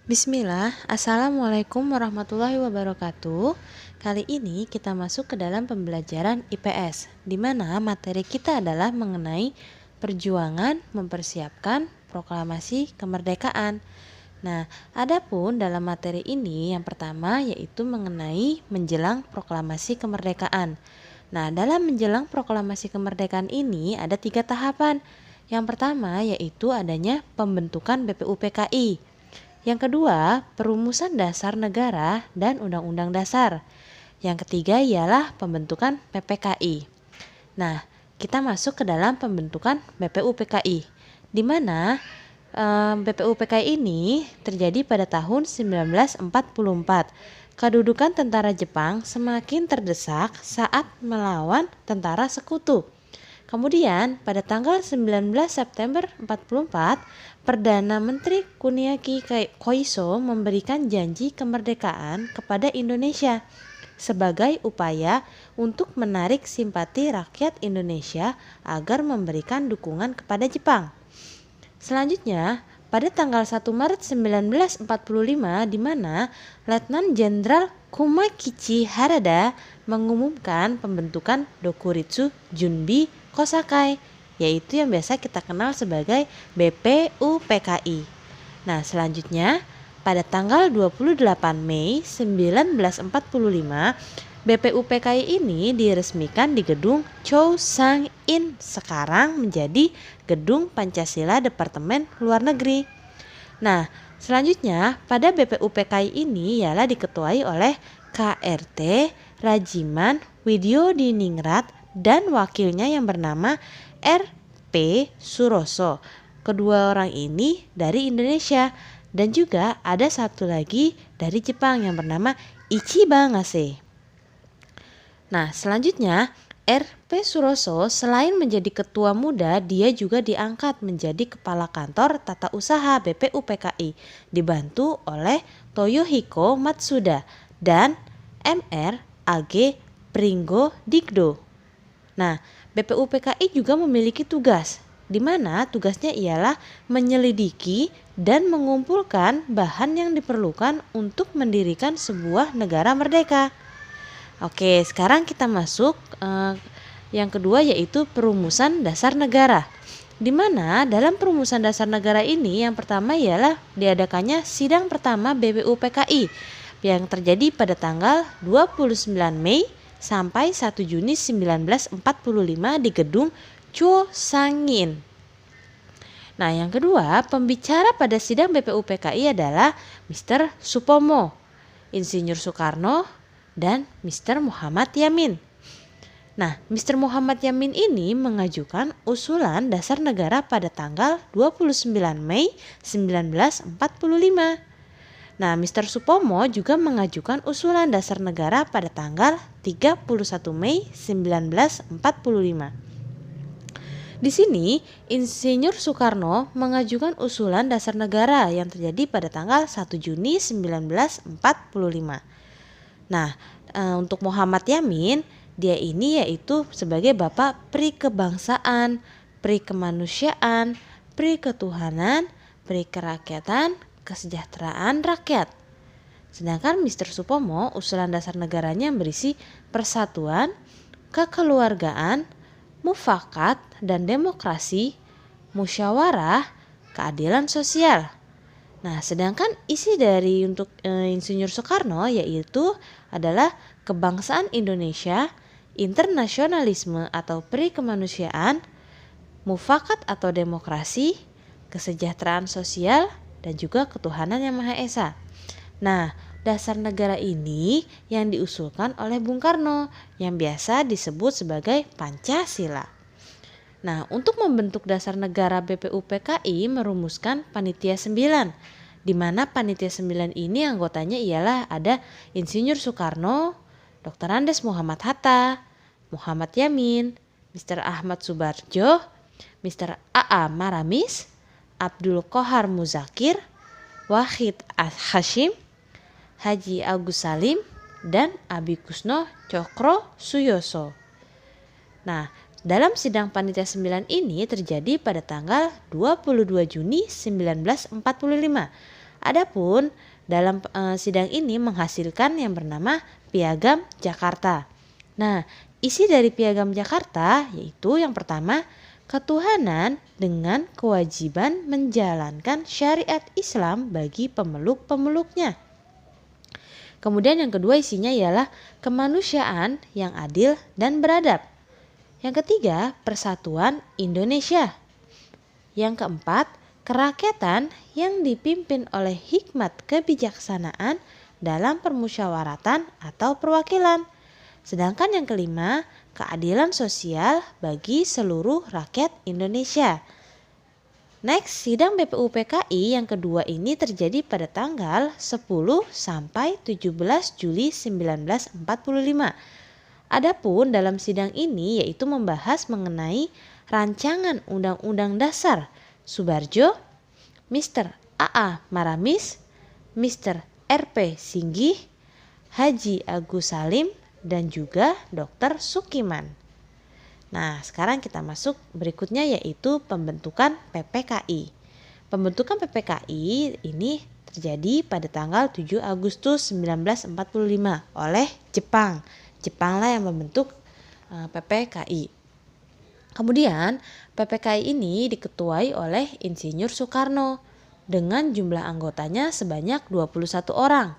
Bismillah, Assalamualaikum warahmatullahi wabarakatuh. Kali ini kita masuk ke dalam pembelajaran IPS, di mana materi kita adalah mengenai perjuangan mempersiapkan proklamasi kemerdekaan. Nah, adapun dalam materi ini yang pertama yaitu mengenai menjelang proklamasi kemerdekaan. Nah, dalam menjelang proklamasi kemerdekaan ini ada 3 tahapan. Yang pertama yaitu adanya pembentukan BPUPKI. Yang kedua, perumusan dasar negara dan undang-undang dasar. Yang ketiga ialah pembentukan PPKI. Nah, kita masuk ke dalam pembentukan BPUPKI, di mana BPUPKI ini terjadi pada tahun 1944. Kedudukan tentara Jepang semakin terdesak saat melawan tentara sekutu. Kemudian pada tanggal 19 September 44, Perdana Menteri Kuniaki Koiso memberikan janji kemerdekaan kepada Indonesia sebagai upaya untuk menarik simpati rakyat Indonesia agar memberikan dukungan kepada Jepang. Selanjutnya, pada tanggal 1 Maret 1945 di mana Letnan Jenderal Kumakichi Harada mengumumkan pembentukan Dokuritsu Junbi Kosakai, yaitu yang biasa kita kenal sebagai BPUPKI. Nah, selanjutnya pada tanggal 28 Mei 1945, BPUPKI ini diresmikan di gedung Chousang-in, sekarang menjadi Gedung Pancasila Departemen Luar Negeri. Nah, selanjutnya pada BPUPKI ini ialah diketuai oleh KRT Rajiman Widyodiningrat dan wakilnya yang bernama R.P. Suroso. Kedua orang ini dari Indonesia dan juga ada satu lagi dari Jepang yang bernama Ichiba Ngase. Nah, selanjutnya R.P. Suroso selain menjadi ketua muda, dia juga diangkat menjadi kepala kantor tata usaha BPUPKI, dibantu oleh Toyohiko Matsuda dan Mr. A.G. Pringgo Digdo. Nah, BPUPKI juga memiliki tugas, di mana tugasnya ialah menyelidiki dan mengumpulkan bahan yang diperlukan untuk mendirikan sebuah negara merdeka. Oke, sekarang kita masuk yang kedua yaitu perumusan dasar negara. Di mana dalam perumusan dasar negara ini yang pertama ialah diadakannya sidang pertama BPUPKI yang terjadi pada tanggal 29 Mei sampai 1 Juni 1945 di gedung Chousang-in. Nah, yang kedua, pembicara pada sidang BPUPKI adalah Mr. Supomo, Insinyur Soekarno, dan Mr. Muhammad Yamin. Nah, Mr. Muhammad Yamin ini mengajukan usulan dasar negara pada tanggal 29 Mei 1945. Nah, Mr. Supomo juga mengajukan usulan dasar negara pada tanggal 31 Mei 1945. Di sini, Insinyur Soekarno mengajukan usulan dasar negara yang terjadi pada tanggal 1 Juni 1945. Nah, untuk Muhammad Yamin, dia ini yaitu sebagai Bapak Pri Kebangsaan, Pri Kemanusiaan, Pri Ketuhanan, Pri Kerakyatan, Kesejahteraan Rakyat. Sedangkan Mr. Supomo usulan dasar negaranya berisi persatuan, kekeluargaan, mufakat dan demokrasi, musyawarah, keadilan sosial. Nah, sedangkan isi dari untuk Insinyur Soekarno yaitu adalah kebangsaan Indonesia, internasionalisme atau pri kemanusiaan, mufakat atau demokrasi, kesejahteraan sosial, dan juga ketuhanan yang Maha Esa. Nah, dasar negara ini yang diusulkan oleh Bung Karno yang biasa disebut sebagai Pancasila. Nah, untuk membentuk dasar negara BPUPKI merumuskan Panitia 9, di mana Panitia 9 ini anggotanya ialah ada Insinyur Soekarno, Dr. Andes Muhammad Hatta, Muhammad Yamin, Mr. Ahmad Subarjo, Mr. A.A. Maramis, Abdul Qohar Muzakir, Wahid Hashim, Haji Agus Salim, dan Abi Kusno Cokro Suyoso. Nah, dalam sidang Panitia 9 ini terjadi pada tanggal 22 Juni 1945. Adapun dalam sidang ini menghasilkan yang bernama Piagam Jakarta. Nah, isi dari Piagam Jakarta yaitu yang pertama, ketuhanan dengan kewajiban menjalankan syariat Islam bagi pemeluk-pemeluknya. Kemudian yang kedua isinya ialah kemanusiaan yang adil dan beradab. Yang ketiga, persatuan Indonesia. Yang keempat, kerakyatan yang dipimpin oleh hikmat kebijaksanaan dalam permusyawaratan atau perwakilan. Sedangkan yang kelima, keadilan sosial bagi seluruh rakyat Indonesia. Next, sidang BPUPKI yang kedua ini terjadi pada tanggal 10 sampai 17 Juli 1945. Adapun dalam sidang ini yaitu membahas mengenai rancangan Undang-Undang Dasar Subarjo, Mr. A.A. Maramis, Mr. R.P. Singgih, Haji Agus Salim, dan juga Dr. Sukiman. Nah, sekarang kita masuk berikutnya yaitu pembentukan PPKI. Pembentukan PPKI ini terjadi pada tanggal 7 Agustus 1945 oleh Jepang. Jepanglah yang membentuk PPKI. Kemudian PPKI ini diketuai oleh Insinyur Soekarno dengan jumlah anggotanya sebanyak 21 orang.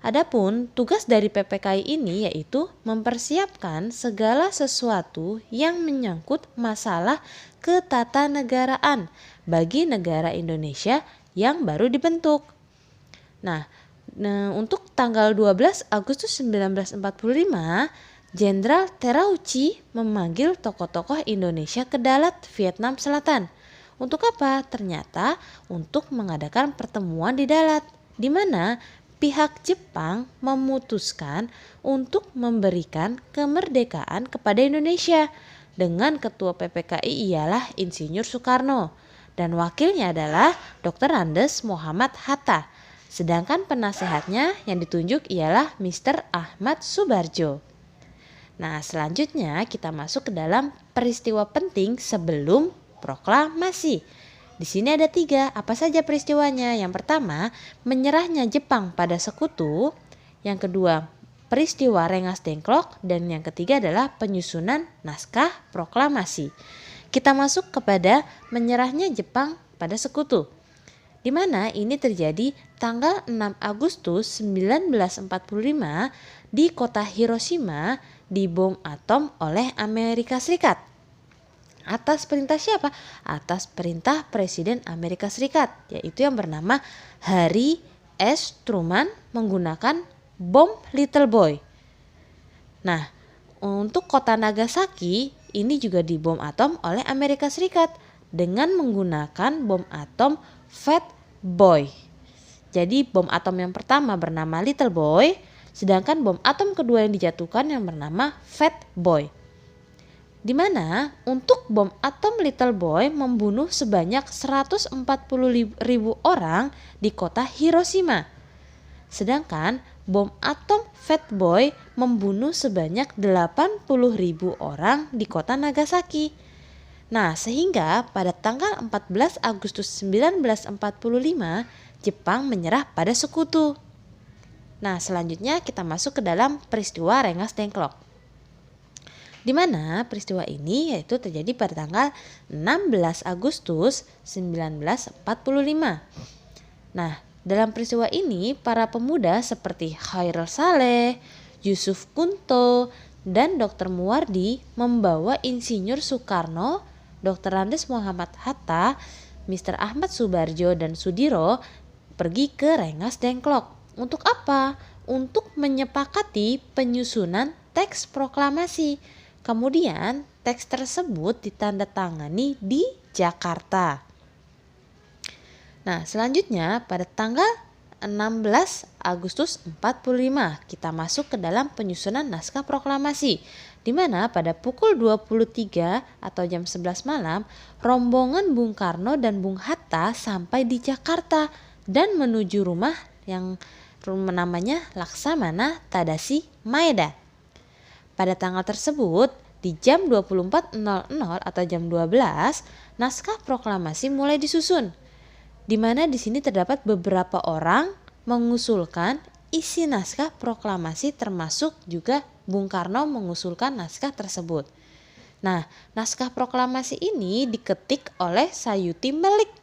Adapun tugas dari PPKI ini yaitu mempersiapkan segala sesuatu yang menyangkut masalah ketatanegaraan bagi negara Indonesia yang baru dibentuk. Nah, untuk tanggal 12 Agustus 1945, Jenderal Terauchi memanggil tokoh-tokoh Indonesia ke Dalat, Vietnam Selatan. Untuk apa? Ternyata untuk mengadakan pertemuan di Dalat, di mana pihak Jepang memutuskan untuk memberikan kemerdekaan kepada Indonesia dengan ketua PPKI ialah Insinyur Soekarno dan wakilnya adalah Dr. Andes Muhammad Hatta. Sedangkan penasehatnya yang ditunjuk ialah Mr. Ahmad Subarjo. Nah, selanjutnya kita masuk ke dalam peristiwa penting sebelum proklamasi. Di sini ada 3, apa saja peristiwanya? Yang pertama, menyerahnya Jepang pada sekutu. Yang kedua, peristiwa Rengas Dengklok. Dan yang ketiga adalah penyusunan naskah proklamasi. Kita masuk kepada menyerahnya Jepang pada sekutu, di mana ini terjadi tanggal 6 Agustus 1945 di kota Hiroshima dibom atom oleh Amerika Serikat. Atas perintah siapa? Atas perintah Presiden Amerika Serikat, yaitu yang bernama Harry S. Truman menggunakan bom Little Boy. Nah, untuk kota Nagasaki ini juga dibom atom oleh Amerika Serikat dengan menggunakan bom atom Fat Boy. Jadi bom atom yang pertama bernama Little Boy, sedangkan bom atom kedua yang dijatuhkan yang bernama Fat Boy. Di mana untuk bom atom Little Boy membunuh sebanyak 140.000 orang di kota Hiroshima. Sedangkan bom atom Fat Boy membunuh sebanyak 80.000 orang di kota Nagasaki. Nah, sehingga pada tanggal 14 Agustus 1945 Jepang menyerah pada sekutu. Nah, selanjutnya kita masuk ke dalam peristiwa Rengas Dengklok, di mana peristiwa ini yaitu terjadi pada tanggal 16 Agustus 1945. Nah, dalam peristiwa ini para pemuda seperti Khairul Saleh, Yusuf Kunto, dan Dr. Muwardi membawa Insinyur Soekarno, Dr. Andes Muhammad Hatta, Mr. Ahmad Subarjo, dan Sudiro pergi ke Rengas Dengklok. Untuk apa? Untuk menyepakati penyusunan teks proklamasi. Kemudian teks tersebut ditandatangani di Jakarta. Nah, selanjutnya pada tanggal 16 Agustus 45 kita masuk ke dalam penyusunan naskah proklamasi, di mana pada pukul 23 atau jam 11 malam rombongan Bung Karno dan Bung Hatta sampai di Jakarta dan menuju rumah yang namanya Laksamana Tadashi Maeda. Pada tanggal tersebut, di jam 24.00 atau jam 12, naskah proklamasi mulai disusun. di mana di sini terdapat beberapa orang mengusulkan isi naskah proklamasi, termasuk juga Bung Karno mengusulkan naskah tersebut. Nah, naskah proklamasi ini diketik oleh Sayuti Melik,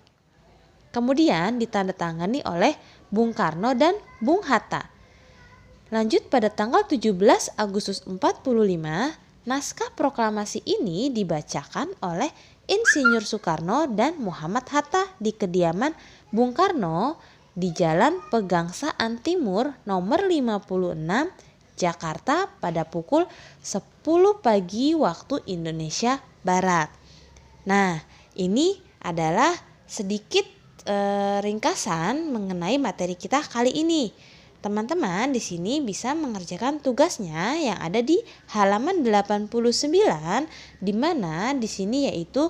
kemudian ditandatangani oleh Bung Karno dan Bung Hatta. Lanjut, pada tanggal 17 Agustus 45, naskah proklamasi ini dibacakan oleh Insinyur Soekarno dan Muhammad Hatta di kediaman Bung Karno di Jalan Pegangsaan Timur nomor 56, Jakarta pada pukul 10 pagi waktu Indonesia Barat. Nah, ini adalah sedikit ringkasan mengenai materi kita kali ini. Teman-teman di sini bisa mengerjakan tugasnya yang ada di halaman 89, di mana di sini yaitu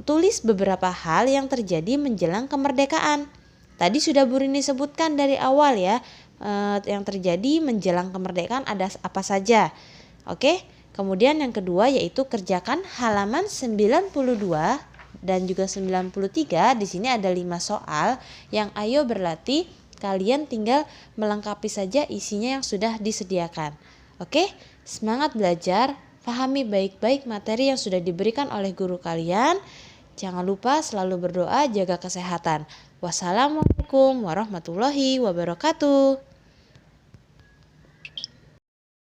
tulis beberapa hal yang terjadi menjelang kemerdekaan. Tadi sudah Bu Rini sebutkan dari awal ya, yang terjadi menjelang kemerdekaan ada apa saja. Oke, kemudian yang kedua yaitu kerjakan halaman 92 dan juga 93. Di sini ada 5 soal yang ayo berlatih. Kalian tinggal melengkapi saja isinya yang sudah disediakan. Oke, semangat belajar, pahami baik-baik materi yang sudah diberikan oleh guru kalian. Jangan lupa selalu berdoa, jaga kesehatan. Wassalamualaikum warahmatullahi wabarakatuh.